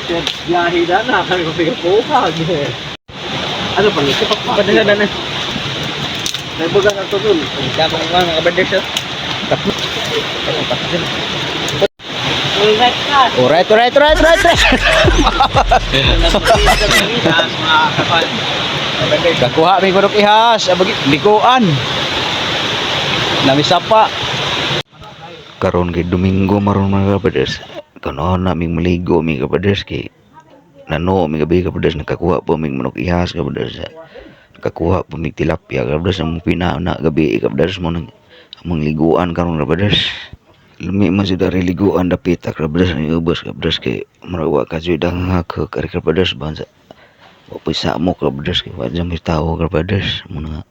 Biyahe na kami mapigapuhag. Ano pa nito? Padala na. Nagbaga na to dun. Dabang mga kabaders. Tapos. Alright. Kakuha may gurok ihas, abagi likuan. Namisa pa. Karon kay Domingo maron mga kabaders. Kanoon naming maligo mga kabaders kay nano mga gabi kabaders nakakuha po mig manok ihas kabaders. Nakakuha po mig tilapia kabaders ang pinana gabi kabaders mo nang among liguan karon kabaders. Lumi man sila liguan dapit kabaders ni ubos kabaders kay marawa ka jud ang hak kari kabaders bansa. O pisa mo kabaders kay wa jam tao kabaders mo na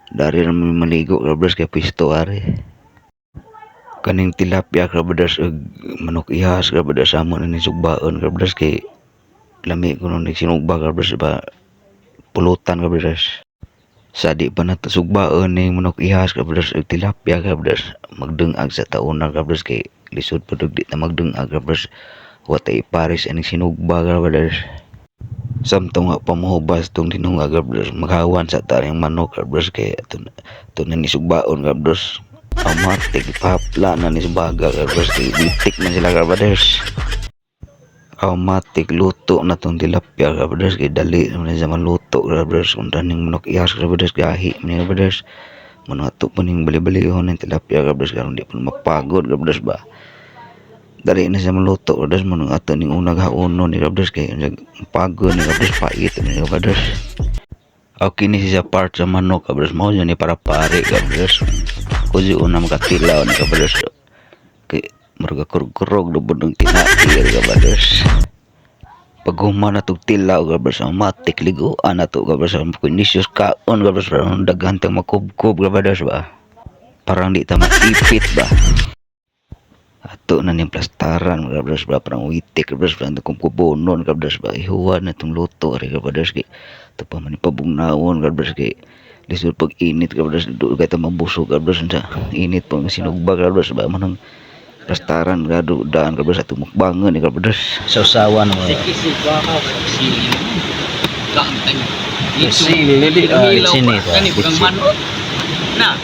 dari ra maligo kabaders kay pisto are. Kaning tilapia kabaders ug manok ihas kabaders amo na ni sugbaon kabaders kay lami ko nung sinugba kabaders ba pulutan kabaders. Sa di pa natasugbaon ni manok ihas kabaders ug tilapia kabaders magdungag sa tauna kabaders kay lisod pa di na magdungag kabaders watay pares ani sinugba kabaders. Samtong nga pamuhubas tong tinunga kabaders maghawan sa taring manok kabaders kay ato na ni sugbaon kabaders. Amatik papla na ni subaga kabaders kay bitik man sila kabaders. Amatik luto na tong tilapia kabaders kay dali man sa maluto kabaders kung taning manok ihas kabaders gahi man kabaders manato pa ning bali-balihon ng tilapia kabaders karon di pa mapagod kabaders ba dali na sa maluto kabaders man ato ning unang hauno ni kabaders kay pagod ni kabaders pait ni kabaders. Okay ni sa part sa manok kabaders mao ni para pare kabaders kuzi una makatilaw ni kabaders kay murag kurog do budong tinatir kabaders. Pag humana tog tilaw kabaders matik liguan ato kabaders ang kondisyon kaon kabaders parang daghan tang makubkob kabaders ba parang di ta matipit ba ato na ning plastaran kabaders ba parang witik kabaders parang kumkubonon kabaders ba ihuwan na tong luto ari kabaders kay ito pa man pabungnawon kabaders kay lisod pag init kabaders do kay ta mabusog kabaders sa init pang sinugba kabaders ba manang plastaran gado daan kabaders atong mukbangon ni kabaders sausawan mo si kanteng lili sini na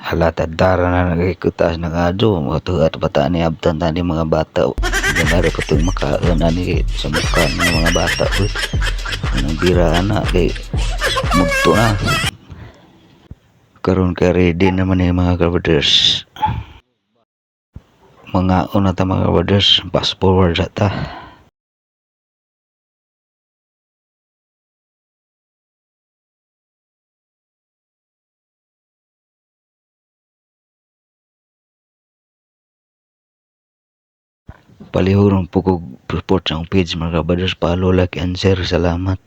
halata dara na nagikutas na kado mo to at bata ni abtan tani mga bata ganare ko tong makaon ani sa mukha ng mga bata anong bira na kay mugto na karon ka ready naman ni mga kabaders mga una ta mga kabaders fast forward sa ta. Palihog ng pukog report sa akong page mga kabaders, follow, like and share, salamat.